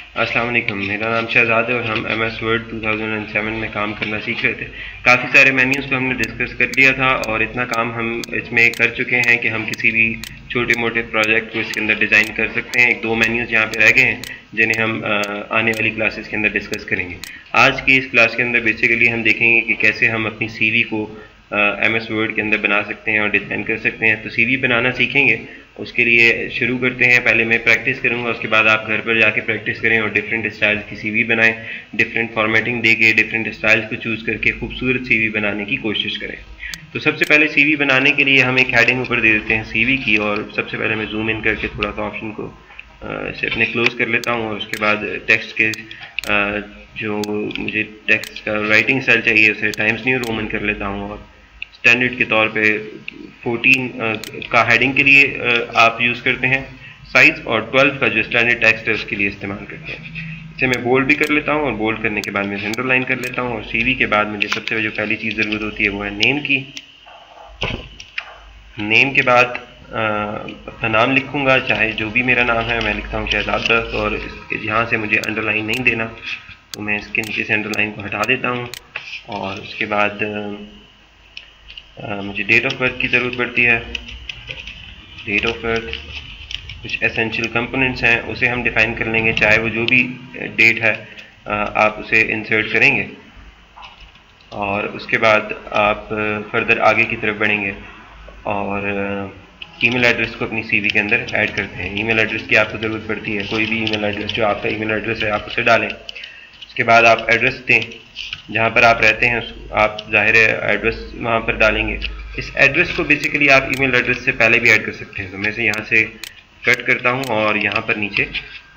अस्सलाम वालेकुम, मेरा नाम शहजाद है और हम एम एस वर्ड 2007 में काम करना सीख रहे थे। काफ़ी सारे मेन्यूज़ को हमने डिस्कस कर लिया था और इतना काम हम इसमें कर चुके हैं कि हम किसी भी छोटे मोटे प्रोजेक्ट को इसके अंदर डिज़ाइन कर सकते हैं। एक दो मेन्यूज़ यहाँ पे रह गए हैं जिन्हें हम आने वाली क्लासेस के अंदर डिस्कस करेंगे। आज की इस क्लास के अंदर बेसिकली हम देखेंगे कि कैसे हम अपनी CV को एम एस वर्ड के अंदर बना सकते हैं और डिज़ाइन कर सकते हैं। तो CV बनाना सीखेंगे, उसके लिए शुरू करते हैं। पहले मैं प्रैक्टिस करूंगा, उसके बाद आप घर पर जाके प्रैक्टिस करें और डिफरेंट स्टाइल्स की CV बनाएं। डिफरेंट फॉर्मेटिंग दे के डिफरेंट स्टाइल्स को चूज़ करके खूबसूरत CV बनाने की कोशिश करें। तो सबसे पहले CV बनाने के लिए हम एक हेडिंग ऊपर दे देते हैं CV की, और सबसे पहले मैं जूम इन करके थोड़ा सा ऑप्शन को इसे अपने क्लोज कर लेता हूँ। और उसके बाद टेक्स्ट के जो मुझे टेक्स्ट का राइटिंग स्टाइल चाहिए उसे टाइम्स न्यू रोमन कर लेता हूँ, और स्टैंडर्ड के तौर पे 14 का हेडिंग के लिए आप यूज़ करते हैं साइज, और 12 का जो स्टैंडर्ड टेक्स्ट है उसके लिए इस्तेमाल करते हैं। इसे मैं बोल्ड भी कर लेता हूँ, और बोल्ड करने के बाद मैं अंडरलाइन कर लेता हूँ। और CV के बाद मुझे सबसे जो पहली चीज़ ज़रूरत होती है वो है नेम की। नेम के बाद अपना नाम लिखूँगा, चाहे जो भी मेरा नाम है। मैं लिखता हूँ शहजाद दस्त, और यहाँ से मुझे अंडरलाइन नहीं देना तो मैं इसके नीचे से अंडरलाइन को हटा देता हूँ। और उसके बाद मुझे डेट ऑफ बर्थ की ज़रूरत पड़ती है। डेट ऑफ बर्थ, कुछ एसेंशियल कंपोनेंट्स हैं उसे हम डिफ़ाइन कर लेंगे, चाहे वो जो भी डेट है आप उसे इंसर्ट करेंगे। और उसके बाद आप फर्दर आगे की तरफ बढ़ेंगे और ईमेल एड्रेस को अपनी CV के अंदर ऐड करते हैं। ईमेल एड्रेस की आपको ज़रूरत पड़ती है, कोई भी ईमेल एड्रेस जो आपका ईमेल एड्रेस है आप उसे डालें। उसके बाद आप एड्रेस दें, जहाँ पर आप रहते हैं आप ज़ाहिर है एड्रेस वहाँ पर डालेंगे। इस एड्रेस को बेसिकली आप ईमेल एड्रेस से पहले भी ऐड कर सकते हैं। तो मैं इसे यहाँ से कट करता हूँ और यहाँ पर नीचे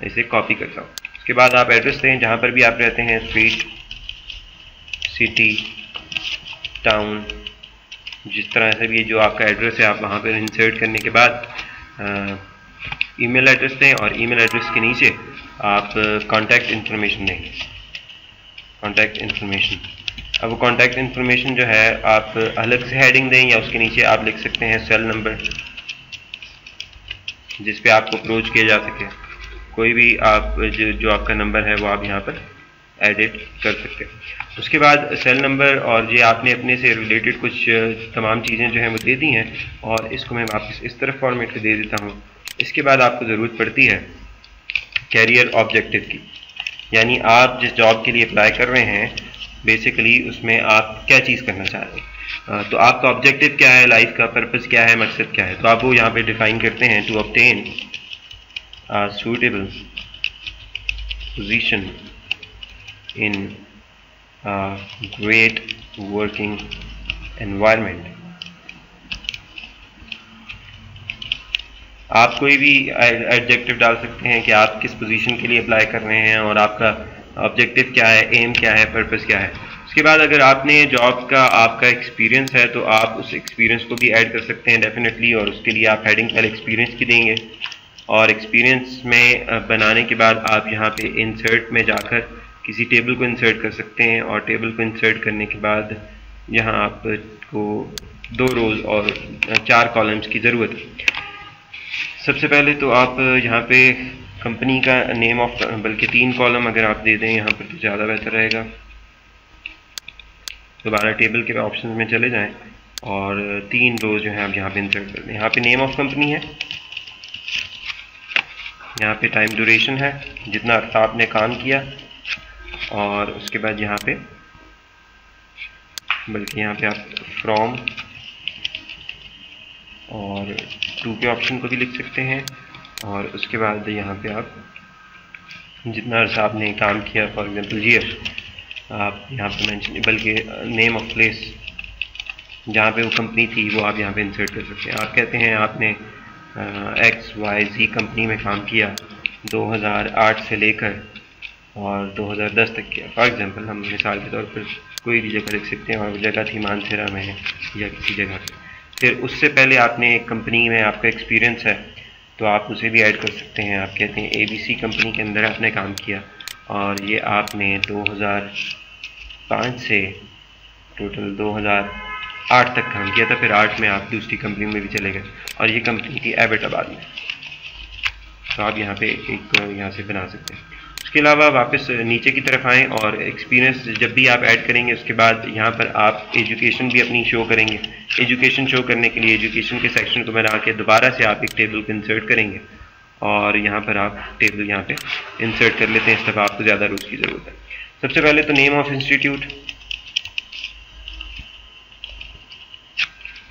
इसे कॉपी करता हूँ। उसके बाद आप एड्रेस दें जहाँ पर भी आप रहते हैं, स्ट्रीट, सिटी, टाउन, जिस तरह से भी जो आपका एड्रेस है आप वहाँ पर इंसर्ट करने के बाद ईमेल एड्रेस दें, और ईमेल एड्रेस के नीचे आप कॉन्टैक्ट इन्फॉर्मेशन देंगे। कॉन्टैक्ट इन्फॉर्मेशन, अब वो कॉन्टैक्ट इन्फॉर्मेशन जो है आप अलग से हेडिंग दें, या उसके नीचे आप लिख सकते हैं सेल नंबर जिस पे आपको अप्रोच किया जा सके। कोई भी आप जो आपका नंबर है वो आप यहाँ पर एडिट कर सकते हैं। उसके बाद सेल नंबर, और ये आपने अपने से रिलेटेड कुछ तमाम चीज़ें जो हैं वो दे दी हैं, और इसको मैं वापस इस तरफ फॉर्मेट दे देता हूँ। इसके बाद आपको ज़रूरत पड़ती है कैरियर ऑब्जेक्टिव की, यानी आप जिस जॉब के लिए अप्लाई कर रहे हैं बेसिकली उसमें आप क्या चीज़ करना चाह रहे हैं। तो आपका ऑब्जेक्टिव क्या है, लाइफ का पर्पस क्या है, मकसद क्या है। तो आप वो यहाँ पे डिफाइन करते हैं, to obtain suitable position in great working environment. आप कोई भी एडजेक्टिव डाल सकते हैं कि आप किस पोजीशन के लिए अप्लाई कर रहे हैं और आपका ऑब्जेक्टिव क्या है, एम क्या है, पर्पस क्या है। उसके बाद अगर आपने जॉब का आपका एक्सपीरियंस है तो आप उस एक्सपीरियंस को भी ऐड कर सकते हैं डेफिनेटली, और उसके लिए आप हेडिंग पहले एक्सपीरियंस की देंगे। और एक्सपीरियंस में बनाने के बाद आप यहाँ पे इंसर्ट में जाकर किसी टेबल को इंसर्ट कर सकते हैं, और टेबल को इंसर्ट करने के बाद यहाँ आपको 2 रोज़ और 4 कॉलम्स की ज़रूरत है। सबसे पहले तो आप यहाँ पे कंपनी का नेम ऑफ, बल्कि 3 कॉलम अगर आप दे दें यहाँ पर तो ज़्यादा बेहतर रहेगा। दोबारा टेबल के ऑप्शन में चले जाएं और 3 रोज़ जो है आप यहाँ पे इंसर्ट कर दें। यहाँ पे नेम ऑफ कंपनी है, यहाँ पे टाइम ड्यूरेशन है जितना अर्सा आपने काम किया, और उसके बाद यहाँ पे बल्कि यहाँ पे आप फ्रॉम और टू के ऑप्शन को भी लिख सकते हैं, और उसके बाद यहाँ पे आप जितना अर्सा आपने काम किया, फॉर एग्जांपल ईयर आप यहाँ पे मेंशन, बल्कि नेम ऑफ प्लेस जहाँ पे वो कंपनी थी वो आप यहाँ पे इंसर्ट कर सकते हैं। आप कहते हैं आपने XYZ कंपनी में काम किया 2008 से लेकर और 2010 तक किया। फॉर एग्जांपल हम मिसाल के तौर पर कोई भी जगह लिख सकते हैं, और वो जगह थी मानसरा में या किसी जगह पे। फिर उससे पहले आपने एक कंपनी में आपका एक्सपीरियंस है तो आप उसे भी ऐड कर सकते हैं। आप कहते हैं ABC कंपनी के अंदर आपने काम किया, और ये आपने 2005 से टोटल 2008 तक काम किया था। फिर 8 में आप दूसरी कंपनी में भी चले गए, और ये कंपनी थी एबटाबाद में। तो आप यहाँ पे एक यहाँ से बना सकते हैं। उसके अलावा वापस नीचे की तरफ आएँ और एक्सपीरियंस जब भी आप ऐड करेंगे उसके बाद यहाँ पर आप एजुकेशन भी अपनी शो करेंगे। एजुकेशन शो करने के लिए एजुकेशन के सेक्शन को बना के दोबारा से आप एक टेबल को इंसर्ट करेंगे और यहाँ पर आप टेबल यहाँ पे इंसर्ट कर लेते हैं। इस दफ़ा आपको ज़्यादा रूल्स की ज़रूरत है। सबसे पहले तो नेम ऑफ इंस्टीट्यूट,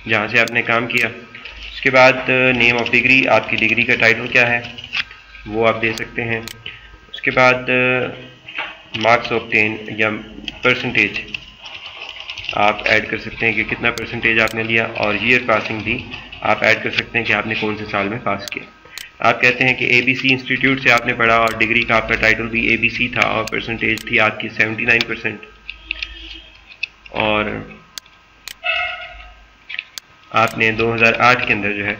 जहाँ से आपने काम किया। उसके बाद नेम ऑफ डिग्री, आपकी डिग्री का टाइटल क्या है वो आप दे सकते हैं। उसके बाद मार्क्स ऑब्टेन या परसेंटेज आप ऐड कर सकते हैं कि कितना परसेंटेज आपने लिया, और ईयर पासिंग भी आप ऐड कर सकते हैं कि आपने कौन से साल में पास किया। आप कहते हैं कि ABC इंस्टीट्यूट से आपने पढ़ा और डिग्री का आपका टाइटल भी ABC था और परसेंटेज थी आपकी 79%, और आपने 2008 के अंदर जो है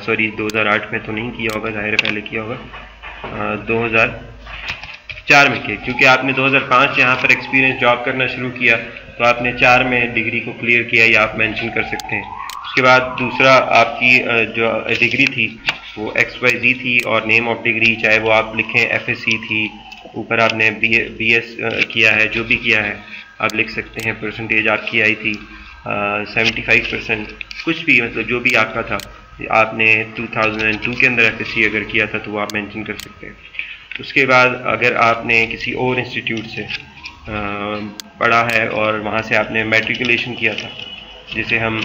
सॉरी 2008 में तो नहीं किया होगा, ज़ाहिर है पहले किया होगा, 2004 में किया, क्योंकि आपने 2005 यहाँ पर एक्सपीरियंस जॉब करना शुरू किया तो आपने 4 में डिग्री को क्लियर किया, या आप मेंशन कर सकते हैं। उसके बाद दूसरा आपकी जो डिग्री थी वो XYZ थी, और नेम ऑफ डिग्री चाहे वो आप लिखें FSC थी, ऊपर आपने BS किया है, जो भी किया है आप लिख सकते हैं। परसेंटेज आपकी आई थी 75%, कुछ भी मतलब जो भी आपका था, आपने 2002 के अंदर FSC अगर किया था तो वो आप मेंशन कर सकते हैं। उसके बाद अगर आपने किसी और इंस्टीट्यूट से पढ़ा है और वहाँ से आपने मैट्रिकुलेशन किया था, जिसे हम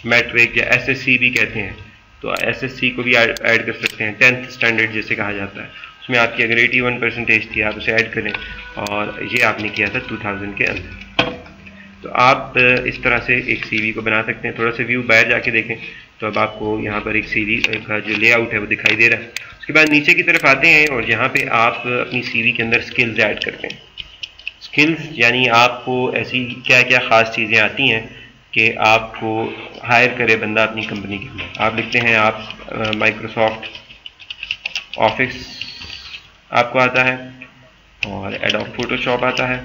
मैट्रिक या SSC भी कहते हैं, तो SSC को भी ऐड कर सकते हैं। 10th स्टैंडर्ड जिसे कहा जाता है, उसमें आपकी अगर 81 परसेंटेज थी आप उसे ऐड करें, और ये आपने किया था 2000 के अंदर। तो आप इस तरह से एक CV को बना सकते हैं। थोड़ा सा व्यू बाहर जाके देखें तो अब आपको यहाँ पर एक CV का जो लेआउट है वो दिखाई दे रहा है। उसके बाद नीचे की तरफ आते हैं और यहाँ पे आप अपनी CV के अंदर स्किल्स ऐड करते हैं। स्किल्स यानी आपको ऐसी क्या क्या ख़ास चीज़ें आती हैं कि आपको हायर करे बंदा अपनी कंपनी के अंदर। आप लिखते हैं आप माइक्रोसॉफ्ट ऑफिस आपको आता है, और एडोब फोटोशॉप आता है,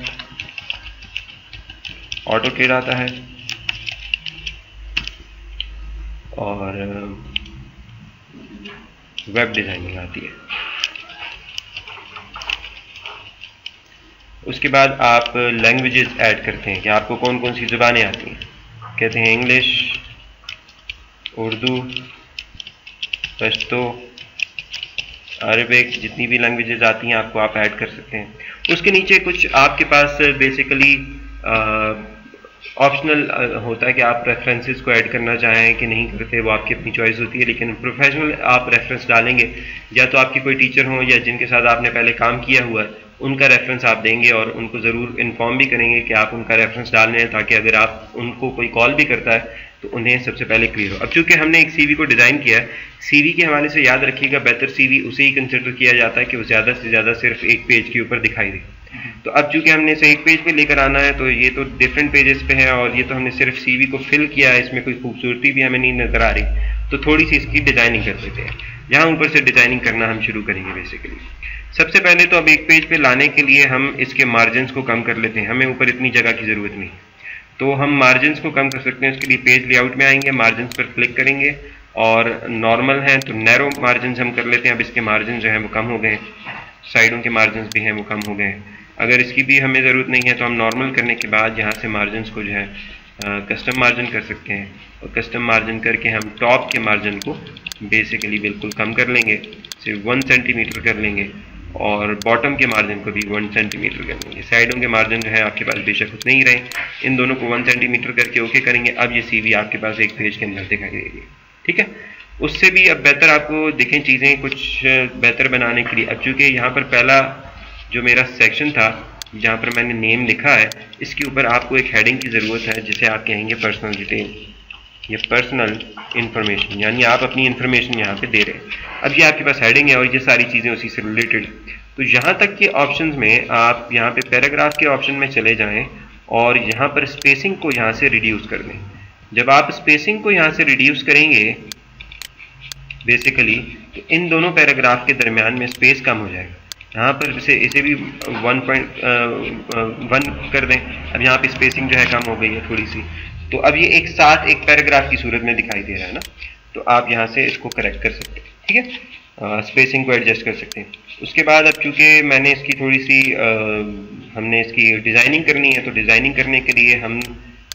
ऑटोकैड आता है, और वेब डिज़ाइनिंग आती है। उसके बाद आप लैंग्वेजेस ऐड करते हैं कि आपको कौन कौन सी ज़ुबानें आती हैं। कहते हैं इंग्लिश, उर्दू, पश्तो, अरबिक, जितनी भी लैंग्वेजेस आती हैं आपको आप ऐड कर सकते हैं। उसके नीचे कुछ आपके पास बेसिकली ऑप्शनल होता है कि आप रेफरेंसेस को ऐड करना चाहें कि नहीं करते, वो आपकी अपनी चॉइस होती है। लेकिन प्रोफेशनल आप रेफरेंस डालेंगे, या तो आपकी कोई टीचर हो या जिनके साथ आपने पहले काम किया हुआ है उनका रेफरेंस आप देंगे, और उनको ज़रूर इन्फॉर्म भी करेंगे कि आप उनका रेफरेंस डाल रहे हैं, ताकि अगर आप उनको कोई कॉल भी करता है तो उन्हें सबसे पहले क्लियर हो। अब चूंकि हमने एक CV को डिज़ाइन किया है, CV के हवाले से याद रखिएगा बेहतर CV उसे ही कंसिडर किया जाता है कि वो ज़्यादा से ज़्यादा सिर्फ एक पेज के ऊपर दिखाई दे। तो अब चूंकि हमने इसे एक पेज पे लेकर आना है, तो ये तो डिफरेंट पेजेस पे है, और ये तो हमने सिर्फ CV को फिल किया है, इसमें कोई खूबसूरती भी हमें नहीं नज़र आ रही, तो थोड़ी सी इसकी डिज़ाइनिंग कर देते हैं। यहाँ ऊपर से डिज़ाइनिंग करना हम शुरू करेंगे। बेसिकली सबसे पहले तो अब एक पेज पे लाने के लिए हम इसके मार्जिन्स को कम कर लेते हैं, हमें ऊपर इतनी जगह की ज़रूरत नहीं, तो हम मार्जिन्स को कम कर सकते हैं। उसके लिए पेज लेआउट में आएंगे, मार्जिन्स पर क्लिक करेंगे, और नॉर्मल हैं तो नैरो मार्जिन्स हम कर लेते हैं। अब इसके मार्जिन जो हैं वो कम हो गए, साइडों के मार्जिन्स भी हैं वो कम हो गए। अगर इसकी भी हमें ज़रूरत नहीं है तो हम नॉर्मल करने के बाद यहाँ से मार्जिन्स को जो है कस्टम मार्जिन कर सकते हैं, और कस्टम मार्जिन करके हम टॉप के मार्जिन को बेसिकली बिल्कुल कम कर लेंगे, सिर्फ 1 सेंटीमीटर कर लेंगे, और बॉटम के मार्जिन को भी 1 सेंटीमीटर कर लेंगे। साइडों के मार्जिन जो है आपके पास बेशक उतने ही रहे, इन दोनों को 1 सेंटीमीटर करके ओके करेंगे। अब ये CV आपके पास एक पेज के अंदर दिखाई देगी, ठीक है। उससे भी अब बेहतर आपको देखें चीज़ें कुछ बेहतर बनाने के लिए, अब चूँकि यहाँ पर पहला जो मेरा सेक्शन था जहाँ पर मैंने नेम लिखा है, इसके ऊपर आपको एक हेडिंग की ज़रूरत है जिसे आप कहेंगे पर्सनल डिटेल या पर्सनल इन्फॉर्मेशन, यानी आप अपनी इन्फॉर्मेशन यहाँ पे दे रहे हैं। अब ये आपके पास हेडिंग है और ये सारी चीज़ें उसी से रिलेटेड। तो यहाँ तक के ऑप्शंस में आप यहाँ पे पैराग्राफ के ऑप्शन में चले जाएं और यहाँ पर स्पेसिंग को यहाँ से रिड्यूस कर दें। जब आप स्पेसिंग को यहाँ से रिड्यूस करेंगे बेसिकली, तो इन दोनों पैराग्राफ के दरमियान में स्पेस कम हो जाएगा। यहाँ पर इसे भी 1.1 कर दें। अब यहाँ पे स्पेसिंग जो है कम हो गई है थोड़ी सी, तो अब ये एक साथ एक पैराग्राफ की सूरत में दिखाई दे रहा है ना, तो आप यहाँ से इसको करेक्ट कर सकते हैं, ठीक है। स्पेसिंग को एडजस्ट कर सकते हैं। उसके बाद अब चूँकि मैंने इसकी थोड़ी सी हमने इसकी डिज़ाइनिंग करनी है, तो डिज़ाइनिंग करने के लिए हम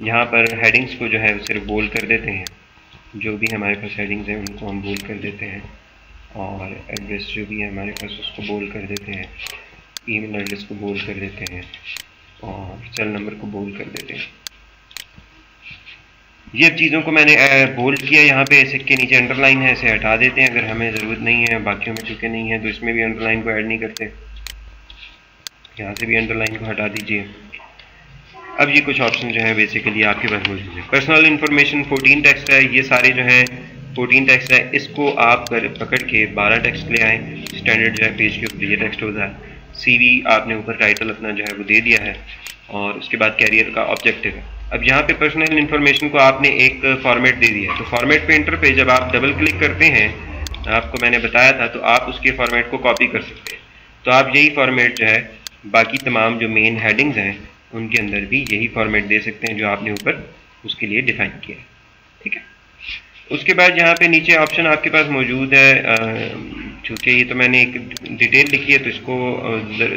यहाँ पर हेडिंग्स को जो है सिर्फ बोल्ड कर देते हैं। जो भी हमारे पास हेडिंग्स हैं उनको हम बोल्ड कर देते हैं, और एड्रेस जो भी है हमारे पास उसको बोल्ड कर देते हैं, ईमेल एड्रेस को बोल्ड कर देते हैं, और सेल नंबर को बोल्ड कर देते हैं। ये चीज़ों को मैंने बोल्ड किया यहाँ पे। इस के नीचे अंडरलाइन है, इसे हटा देते हैं अगर हमें ज़रूरत नहीं है। बाकियों में चूँकि नहीं है तो इसमें भी अंडरलाइन को ऐड नहीं करते। यहाँ से भी अंडरलाइन को हटा दीजिए। अब ये कुछ ऑप्शन जो है बेसिकली आपके पास मौजूद है। पर्सनल इन्फॉर्मेशन 14 टेक्स्ट है, ये सारे जो है 14 टेक्स्ट है। इसको आप पकड़ के 12 टेक्स्ट ले आए, स्टैंडर्ड जो है पेज के ऊपर ये टेक्स्ट होता है। CV आपने ऊपर टाइटल अपना जो है वो दे दिया है, और उसके बाद कैरियर का ऑब्जेक्टिव है। अब यहाँ पे पर्सनल इन्फॉर्मेशन को आपने एक फॉर्मेट दे दिया है, तो फॉर्मेट पेंटर पे जब आप डबल क्लिक करते हैं, आपको मैंने बताया था, तो आप उसके फॉर्मेट को कॉपी कर सकते हैं। तो आप यही फॉर्मेट जो है बाकी तमाम जो मेन हेडिंग्स हैं उनके अंदर भी यही फॉर्मेट दे सकते हैं जो आपने ऊपर उसके लिए डिफाइन किया है। ठीक है। उसके बाद यहाँ पे नीचे ऑप्शन आपके पास मौजूद है। चूँकि ये तो मैंने एक डिटेल लिखी है, तो इसको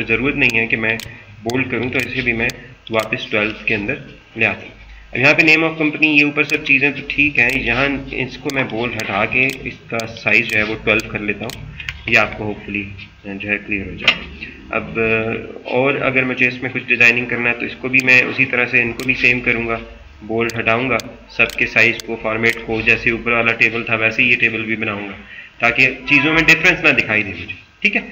ज़रूरत नहीं है कि मैं बोल्ड करूँ, तो इसे भी मैं वापस 12 के अंदर ले आती हूँ। अब यहाँ पे नेम ऑफ कंपनी, ये ऊपर सब चीज़ें तो ठीक हैं। यहाँ इसको मैं बोल्ड हटा के इसका साइज़ जो है वो 12 कर लेता हूँ। ये आपको होपफुली जो है क्लियर हो जाए। अब और अगर मुझे इसमें कुछ डिज़ाइनिंग करना है तो इसको भी मैं उसी तरह से इनको भी सेम करूँगा, बोल्ड हटाऊँगा, सबके साइज़ को, फॉर्मेट को, जैसे ऊपर वाला टेबल था वैसे ही ये टेबल भी बनाऊँगा, ताकि चीज़ों में डिफरेंस ना दिखाई दे मुझे। ठीक है।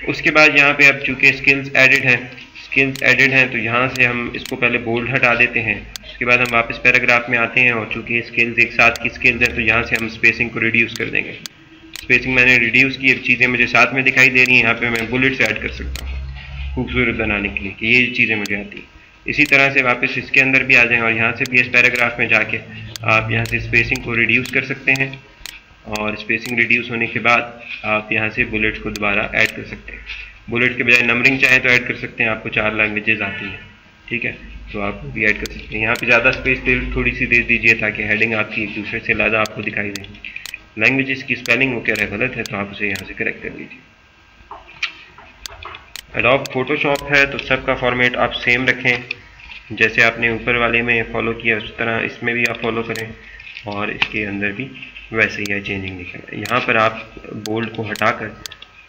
उसके बाद यहाँ पे अब चूँकि स्किल्स एडिड हैं, तो यहाँ से हम इसको पहले बोल्ड हटा देते हैं। उसके बाद हम वापस पैराग्राफ में आते हैं, और चूँकि स्किल्स एक साथ की स्किल्स हैं, तो यहाँ से हम स्पेसिंग को रिड्यूस कर देंगे। स्पेसिंग मैंने रिड्यूस की, चीज़ें मुझे साथ में दिखाई दे रही हैं। यहाँ पे मैं बुलेट्स ऐड कर सकता हूँ खूबसूरत बनाने के लिए, कि ये चीज़ें मुझे आती हैं। इसी तरह से वापस इसके अंदर भी आ जाएं, और यहाँ से भी इस पैराग्राफ में जाके आप यहाँ से स्पेसिंग को रिड्यूस कर सकते हैं, और स्पेसिंग रिड्यूस होने के बाद आप यहाँ से बुलेट्स को दोबारा ऐड कर सकते हैं। बुलेट के बजाय नंबरिंग चाहें तो ऐड कर सकते हैं, आपको 4 लैंग्वेजेस आती हैं। ठीक है, तो आप भी ऐड कर सकते हैं। यहाँ पे ज़्यादा स्पेस थोड़ी सी दे दीजिए, ताकि हेडिंग आपकी एक दूसरे से ज़्यादा आपको दिखाई दे। लैंग्वेजेस की स्पेलिंग वगैरह गलत है तो आप उसे यहाँ से करेक्ट कर लीजिए। एडोब फोटोशॉप है, तो सबका फॉर्मेट आप सेम रखें, जैसे आपने ऊपर वाले में फॉलो किया उस तरह इसमें भी आप फॉलो करें, और इसके अंदर भी वैसे ही है, चेंजिंग दिखेगा। यहाँ पर आप बोल्ड को हटाकर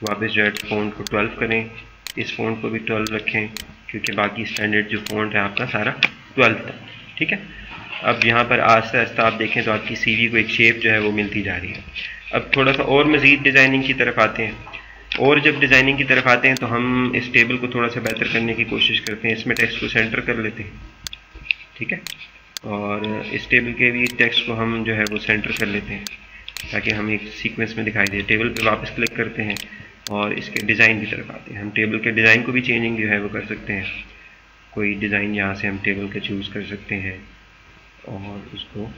वापस जो है फ़ॉन्ट को 12 करें, इस फ़ॉन्ट को भी 12 रखें, क्योंकि बाकी स्टैंडर्ड जो फ़ॉन्ट है आपका सारा 12 था। ठीक है। अब यहाँ पर आस्ते आस्ते आप देखें तो आपकी CV को एक शेप जो है वो मिलती जा रही है। अब थोड़ा सा और मज़ीद डिज़ाइनिंग की तरफ आते हैं, और जब डिज़ाइनिंग की तरफ आते हैं तो हम इस टेबल को थोड़ा सा बेहतर करने की कोशिश करते हैं। इसमें टेक्स्ट को सेंटर कर लेते हैं। ठीक है, और इस टेबल के भी टेक्स्ट को हम जो है वो सेंटर कर लेते हैं, ताकि हम एक सीक्वेंस में दिखाई दे। टेबल पे वापस क्लिक करते हैं और इसके डिज़ाइन की तरफ आते हैं। हम टेबल के डिज़ाइन को भी चेंजिंग जो है वो कर सकते हैं। कोई डिज़ाइन यहाँ से हम टेबल का चूज़ कर सकते हैं और उसको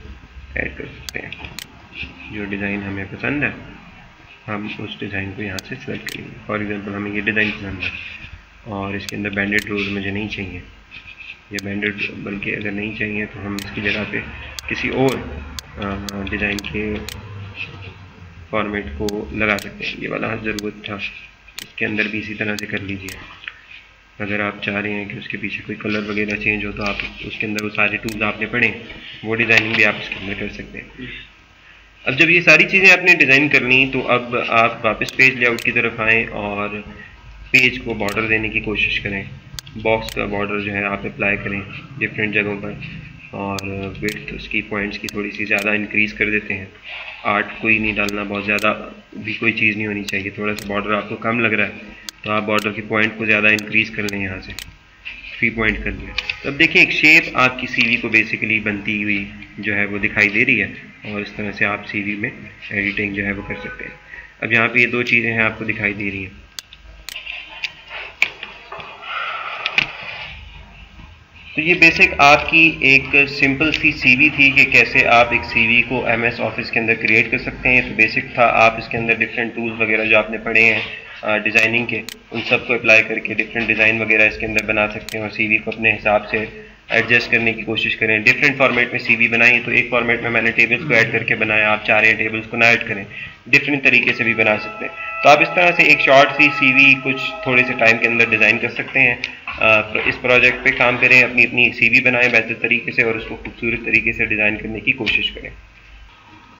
ऐड कर सकते हैं। जो डिज़ाइन हमें पसंद है हम उस डिज़ाइन को यहाँ से सिलेक्ट करेंगे। फॉर एग्जांपल हमें ये डिज़ाइन पसंद है, और इसके अंदर बैंडेड रोज मुझे नहीं चाहिए, ये बैंडेड, बल्कि अगर नहीं चाहिए तो हम इसकी जगह पे किसी और डिज़ाइन के फॉर्मेट को लगा सकते हैं। ये वाला ज़रूरत था, इसके अंदर भी इसी तरह से कर लीजिए। अगर आप चाह रहे हैं कि उसके पीछे कोई कलर वगैरह चेंज हो तो आप उसके अंदर वो सारे टूल्स आपने पढ़े, वो डिज़ाइनिंग भी आप इसके अंदर कर सकते हैं। अब जब ये सारी चीज़ें आपने डिज़ाइन कर ली तो अब आप वापस पेज लेआउट की तरफ आएँ और पेज को बॉर्डर देने की कोशिश करें। बॉक्स का बॉर्डर जो है आप अप्लाई करें डिफरेंट जगहों पर, और विड्थ उसकी पॉइंट्स की थोड़ी सी ज़्यादा इंक्रीज़ कर देते हैं। आर्ट कोई नहीं डालना, बहुत ज़्यादा भी कोई चीज़ नहीं होनी चाहिए। थोड़ा सा बॉर्डर आपको कम लग रहा है तो आप बॉर्डर की पॉइंट को ज़्यादा इंक्रीज़ कर लें, यहाँ से 3 पॉइंट कर लिया। तो अब देखिए एक शेप आपकी CV को बेसिकली बनती हुई जो है वो दिखाई दे रही है, और इस तरह से आप CV में एडिटिंग जो है वो कर सकते हैं। अब यहाँ पे ये 2 चीज़ें हैं आपको दिखाई दे रही हैं। तो ये बेसिक आपकी एक सिंपल सी CV थी कि कैसे आप एक CV को MS ऑफिस के अंदर क्रिएट कर सकते हैं। तो बेसिक था, आप इसके अंदर डिफरेंट टूल्स वगैरह जो आपने पढ़े हैं डिज़ाइनिंग के, उन सब को अप्लाई करके डिफरेंट डिज़ाइन वगैरह इसके अंदर बना सकते हैं और CV को अपने हिसाब से एडजस्ट करने की कोशिश करें। डिफरेंट फॉर्मेट में सीवी बनाई तो एक फॉर्मेट में मैंने टेबल्स को ऐड करके बनाया, आप चाह रहे हैं टेबल्स को ना ऐड करें, डिफरेंट तरीके से भी बना सकते हैं। तो आप इस तरह से एक शॉर्ट सी सीवी कुछ थोड़े से टाइम के अंदर डिज़ाइन कर सकते हैं। इस प्रोजेक्ट पे काम करें, अपनी अपनी सीवी बनाएं बेहतर तरीके से और उसको खूबसूरत तरीके से डिज़ाइन करने की कोशिश करें।